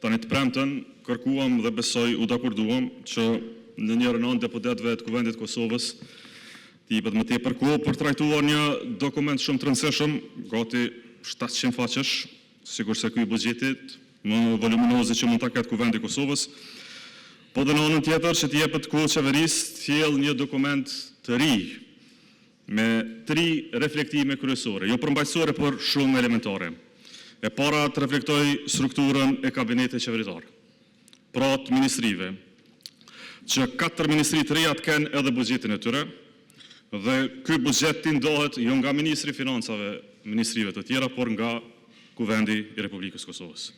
Tani të premten, kërkuam dhe besoj u dakorduam që në një rënon deputetëve të Kuvendit Kosovës të jepet më tepër kohë për trajtuar një dokument shumë të rëndësishëm, gati 700 faqesh, sigurisht se ky buxhetit më voluminoz që mund ta ketë Kuvendi i Kosovës, po dhe në anën tjetër që të jepet kohë qeverisë të sjellë një dokument të ri me 3 reflektime kryesore, jo përmbajtësore, por shumë elementare. E para të reflektoj strukturën e kabinetit qeveritar, pra të ministrive, që 4 ministri të reja të kenë edhe buxhetin e tyre, dhe ky buxhet të ndohet jo nga ministri i financave, ministrive të tjera, por nga Kuvendi i Republikës Kosovës.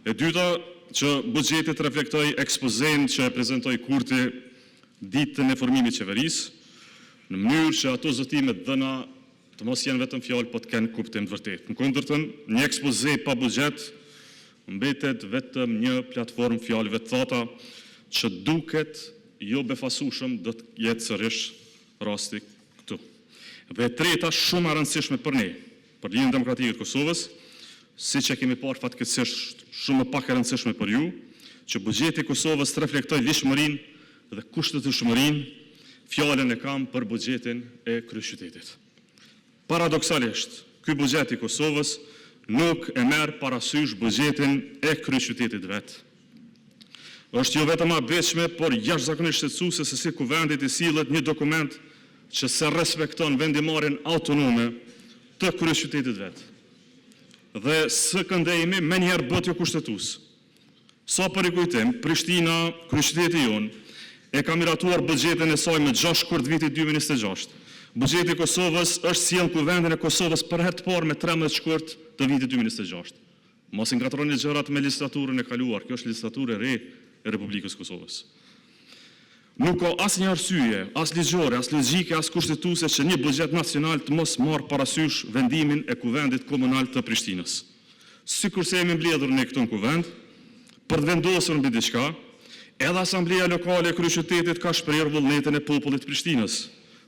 E dyta, që buxheti të reflektoj ekspozen që e prezentoi Kurti ditën e formimit të qeverisë, në mënyrë që ato zotimet dhëna të mos jenë vetëm fjalë, po të kenë kuptim të vërtetë. Në kundërtën, një ekspoze pa buxhet mbetet vetëm një platformë fjalëve të thata që duket jo befasueshëm, do të jetë sërish rasti këtu. Dhe treta, shumë e rëndësishme për ne, për Lidhjen Demokratike të Kosovës, siç e kemi parë fatkeqësisht shumë më pak e rëndësishme për ju, që buxheti i Kosovës të reflektoj lishmërinë dhe kushtetueshmërinë, fjalën e kam për buxhetin e kryeqytetit. Paradoksalisht, ky buxhet i Kosovës nuk e merr parasysh buxhetin e kryeqytetit vet. Është jo vetëm abetshme, por jashtëzakonisht shqetësuese se si Kuvendi i sillet një dokument që se respekton vendimarrjen autonome të kryeqytetit vet. Dhe së këndejmi me njerë bëhet jo kushtetues. Sa për i kujtim, Prishtina, kryeqyteti jon, e ka miratuar buxhetin e saj më 6 shkurt vitit 2026. Buxheti i Kosovës është sjellë Kuvendin e Kosovës për herë të parë me 13 shkurt të vitit 2026. Mos i ngatroni gjërat me legjislaturën e kaluar, kjo është legjislaturë e re e Republikës Kosovës. Nuk ka asnjë arsye, as ligjore, as logjike, as kushtetuese që një buxhet nacional të mos marrë parasysh vendimin e Kuvendit Komunal të Prishtinës. Sikurse jemi mbledhur ne këtu në Kuvend për të vendosur mbi diçka, edhe Asambleja Lokale e Kryeqytetit ka shprehur vullnetin e popullit të Prishtinës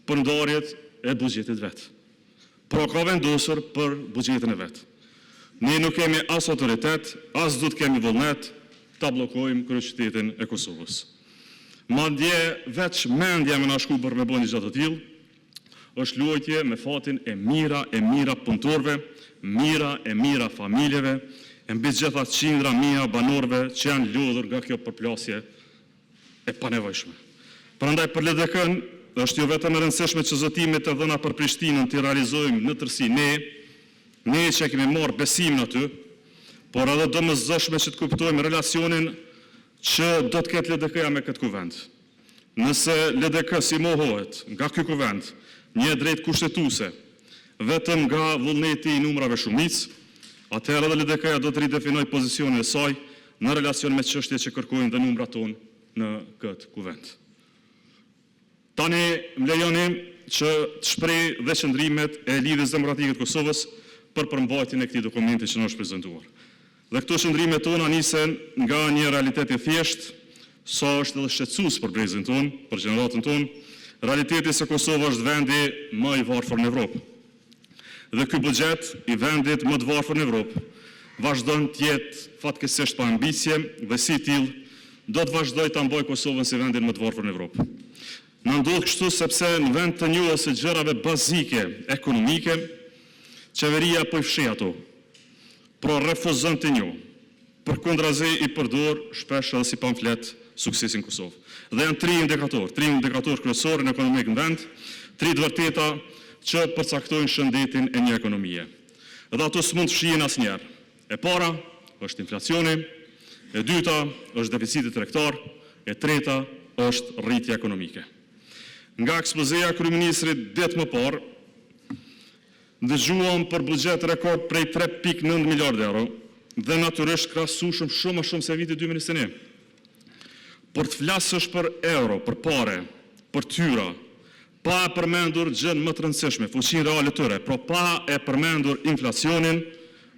për ndarjet e buxhetit vet. Pra ka vendosur për buxhetin e vet. Ne nuk kemi as autoritet, as do të kemi vullnet ta bllokojmë kryeqytetin e Kosovës. Madje veç mendja më na shku për me bënë një gjatë të tillë, është luajtje me fatin e mira punëtorëve, e mira familjeve, e mbi gjitha qindra mira banorëve që janë lodhur nga kjo përplasje e panevojshme. Prandaj për LDK-n është jo vetëm e rëndësishme që zotimet e dhëna për Prishtinën të realizojmë në tërësi ne që kemi marrë besimin aty, por edhe domosdoshme që të kuptojmë relacionin që do të ketë LDK-ja me këtë kuvend. Nëse LDK si mohohet nga ky kuvend një drejt kushtetuese vetëm nga vullneti i numrave shumic, atëherë edhe LDK-ja do të ridefinoj pozicionin e saj në relacion me çështjet që kërkojnë dhe numrat tonë në këtë kuvend. Tani më lejoni që të shpreh dhe qëndrimet e Lidhjes Demokratike të Kosovës për përmbajtjen e këtij dokumenti që na është prezantuar. Dhe këto qëndrimet tona nisen nga një realitet i thjeshtë, sa është edhe shqetësues për brezin tonë, për gjeneratën tonë, realiteti se Kosova është vendi më i varfër në Evropë. Dhe ky buxhet i vendit më të varfër në Evropë vazhdon të jetë fatkeqësisht pa ambicie dhe si tillë do të vazhdojë ta mbajë Kosovën si vendin më të varfër në Evropë. Në ndodhë kështu sepse në vend të njohës së gjërave bazike ekonomike, qeveria po i fshi ato, pra refuzon të njohë, përkundrazi i përdor shpesh edhe si pamflet suksesin Kosovë. Dhe janë 3 indikatorë kryesorë në ekonomik në vend, 3 të vërteta që përcaktojnë shëndetin e një ekonomie. Dhe ato s'mund të fshihen asnjëherë. E para është inflacioni, e dyta është deficiti tregtar, e treta është rritja ekonomike. Nga ekspozeja kryeministrit ditë më parë, dëgjuam për buxhet rekord prej 3.9 miliardë euro dhe natyrisht krahasueshëm shumë më shumë se viti 2021. Për të flasësh për euro, për pare, për tyra, pa e përmendur gjën më të rëndësishme, fuqinë reale të tyre, pra pa e përmendur inflacionin,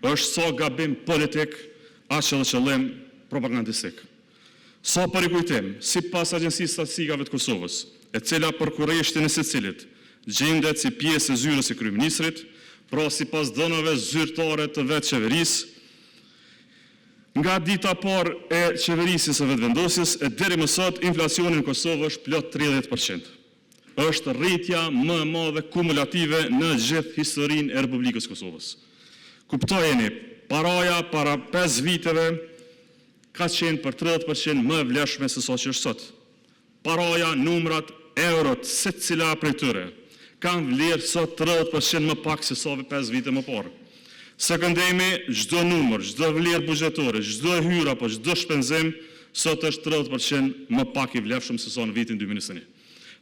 është sa gabim politik, aq edhe qëllim propagandistik. Sa për i kujtim, sipas Agjencisë Statistikave të Kosovës, e cila për kurreshtin e secilit gjendet si pjesë e zyrës së kryeministrit, pra sipas dhënave zyrtare të vetë qeverisë, Nga dita parë e qeverisjes së vetëvendosjes, e deri më sot inflacioni në Kosovë është plot 30%. Është rritja më e madhe kumulative në gjithë historinë e Republikës Kosovës. Kuptojeni, paraja para 5 viteve ka qenë për 30% më e vlefshme se sa që është sot. Paraja, numrat, eurot, secila prej tyre kanë vlerë sot 30% më pak se sa 5 vite më parë. Se këndemi, çdo numër, çdo vlerë buxhetore, çdo hyrje apo çdo shpenzim, sot është 30% më pak i vlefshëm se sa në vitin 2021.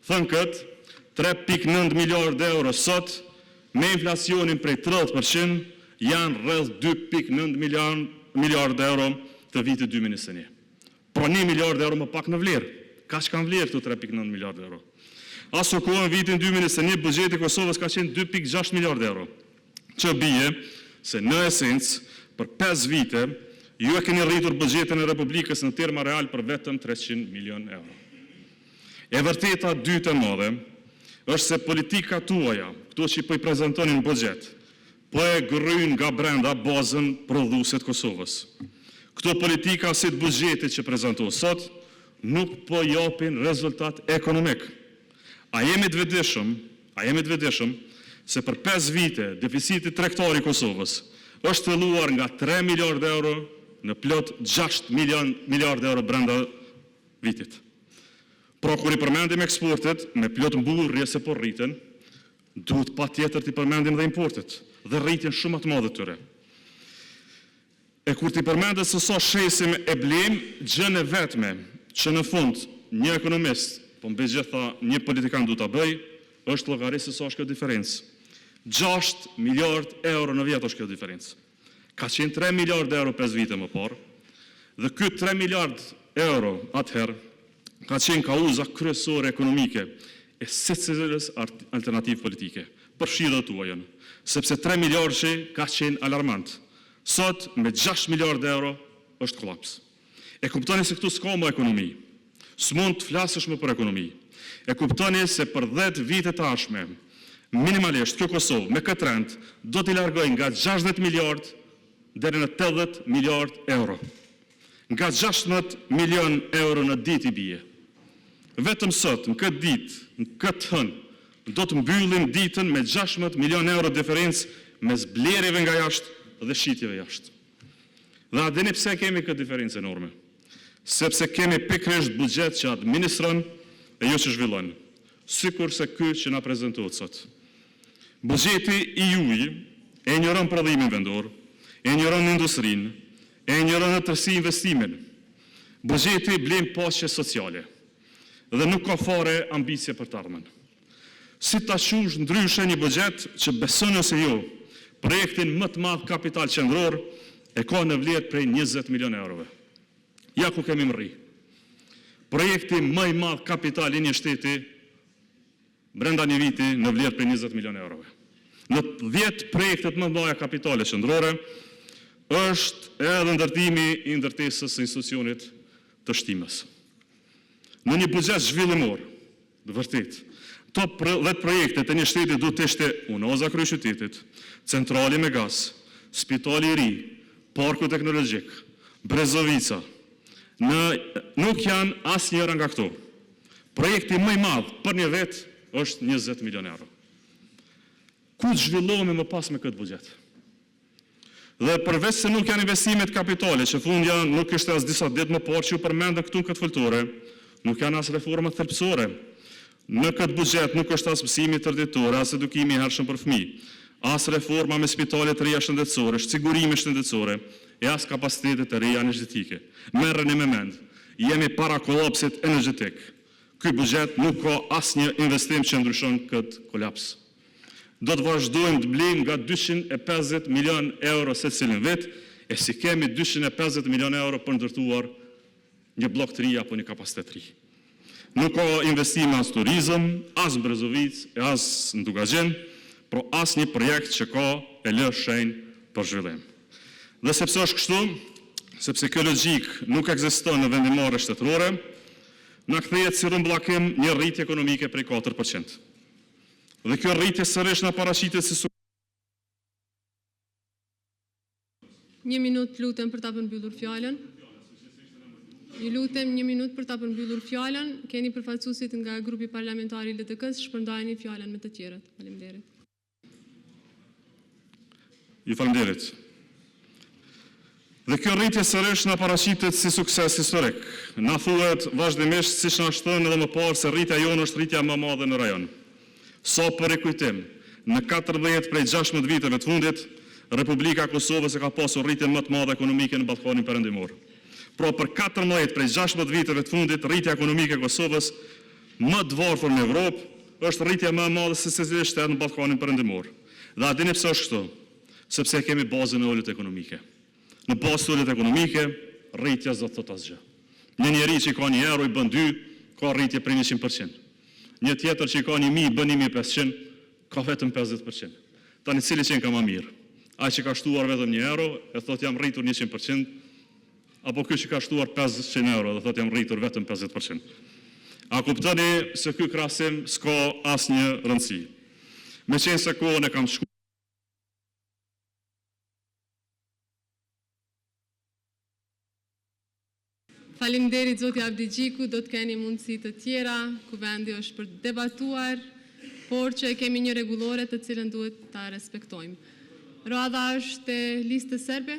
Thënë këtë, 3.9 miliardë euro sot, me inflacionin prej 30%, janë rreth 2.9 miliardë euro të vitit 2021. Pra 1 miliardë euro më pak në vlerë. Ka që kanë vlerë këtu 3.9 miliardë euro. Aso kohë në vitin 2021, buxheti i Kosovës ka qenë 2.6 miliardë euro, që bie se në esencë, për 5 vite, ju e keni rritur buxhetin e Republikës në terma real për vetëm 300 milion euro. E vërteta dytë e madhe, është se politika tuaja, këto që po i prezantonin buxhet, po e gërryn nga brenda bazën prodhuese të Kosovës. Këto politika si të buxhetit që prezantohet sot, nuk po japin rezultat ekonomik. A jemi të vetëdijshëm se për 5 vite deficiti tregtar i Kosovës është filluar nga 3 miliardë euro në plot 6 miliardë euro brenda vitit. Pra kur i përmendim eksportet me plot mburrje se po rriten, duhet patjetër të përmendim dhe importet dhe rritjen shumë të madhe tyre. E kur t'i përmendet se sa shesim e blem, gjën e vetme që në fund një ekonomist, po mbi gjitha një politikan du t'a bëj, është llogarisë se sa është kjo diferencë. 6 miliardë euro në vjet është kjo diferencë. Ka qenë 3 miliardë euro 5 vite më parë, dhe ky 3 miliardë euro atëherë ka qenë kauza kryesore ekonomike e secilës alternativë politike, përfshirë dhe tuajën, sepse 3 miliardë ka qenë alarmant. Sot, me 6 miliardë euro, është kolaps. E kuptoni se këtu s'ka më ekonomi. S'mund të flasësh më për ekonomi. E kuptoni se për 10 vite tashme, minimalisht kjo Kosovë me këtë rend do t'i largojë nga 60 miliardë deri në 80 miliardë euro. Nga 16 milion euro në ditë i bie. Vetëm sot, në këtë ditë, në këtë hënë, do të mbyllim ditën me 16 milion euro diferencë mes blerjeve nga jashtë dhe shitjeve jashtë. Dhe a dini pse kemi këtë diferencë enorme? Sepse kemi pikërisht buxhet që administron e jo që zhvillon, sikur se ky që na prezantohet sot. Buxheti i juaj e injoron prodhimin vendor, e injoron industrinë, e injoron në tërësi investimin. Buxheti blen paqe sociale dhe nuk ka fare ambicie për të ardhmen. Si ta qush ndryshe një buxhet që beson ose jo, projektin më të madh kapital qendror e ka në vlerë prej 20 milion eurove. Ja ku kemi mrri. Projekti më i madh kapital i një shteti brenda një viti në vlerë prej 20 milion eurove. Në 10 projektet më të mëdha kapitale qendrore është edhe ndërtimi i ndërtesës së institucionit të shtimës. Në një buxhet zhvillimor, dhe vërtet, top 10 projektet e një shteti duhet të ishte unoza kryeqytetit, centrali me gaz, spitali i ri, parku teknologjik, Brezovica. Nuk janë asnjëra nga këto. Projekti më i madh për një vit është 20 milion euro. Ku zhvillohemi më pas me këtë buxhet? Dhe përveç se nuk janë investimet kapitale, që fundja nuk ishte as disa ditë më parë që ju përmendën këtu në këtë foltore, nuk janë as reforma thelbësore. Në këtë buxhet nuk është as mësimi tërditor, as edukimi i hershëm për fëmijë, as reforma me spitale të reja shëndetësore, sigurime shëndetësore, e as kapacitetet e reja energjetike. Merreni me mend, jemi para kolapsit energjetik. Ky buxhet nuk ka asnjë investim që ndryshon këtë kolaps. Do të vazhdojmë të blejmë nga 250 milion euro se cilin vit, e si kemi 250 milion euro për ndërtuar një blok të ri apo një kapacitet të ri. Nuk ka investime as turizëm, as në Brezovic, as në Dugazhin, por as një projekt që ka e lë shenjë për zhvillim. Dhe sepse është kështu, sepse kjo logjik nuk ekziston në vendimmarrje shtetërore, na kthehet si rrumbullakim një rritje ekonomike prej 4%. Dhe kjo rritje sërish na paraqitet si 1 minutë lutem për ta përmbyllur fjalën. Ju lutem 1 minutë për ta përmbyllur fjalën. Keni përfaqësuesit nga grupi parlamentar i LTK-s, shpërndajeni fjalën me të tjerët. Faleminderit. Ju falenderit. Dhe kjo rritje sërish na paraqitet si sukses historik. Na thuhet vazhdimisht, siç na thënë edhe më parë, se rritja jonë është rritja më e madhe në rajon. So për rikujtim, në 14 prej 16 viteve të fundit, Republika e Kosovës e ka pasur rritjen më të madhe ekonomike në Ballkanin Perëndimor. Pra për 14 prej 16 viteve të fundit, rritja ekonomike e Kosovës më të varfër në Evropë është rritja më e madhe se secili shtet në Ballkanin Perëndimor. Dhe a dini pse është kështu? Sepse kemi bazën e ulët ekonomike. Në bazë të ulët ekonomike, rritja s'do të thotë asgjë. Një njeri që ka 1 euro i bën 2, ka rritje për 100%. Një tjetër që ka 1.000 bën 1.500, ka vetëm 50%. Tani cili qenë ka më mirë? Ai që ka shtuar vetëm 1 euro, e thotë jam rritur 100%, apo ky që ka shtuar 500 euro, dhe thotë jam rritur vetëm 50%. A kuptoni se ky krahasim s'ka asnjë rëndësi. Meqense kohën e kam shkuar. Faleminderit zoti Avdi Gjiku, do të keni mundësi të tjera ku vendi është për debatuar, por që kemi një rregullore të cilën duhet ta respektojmë. Radha është e listës serbe.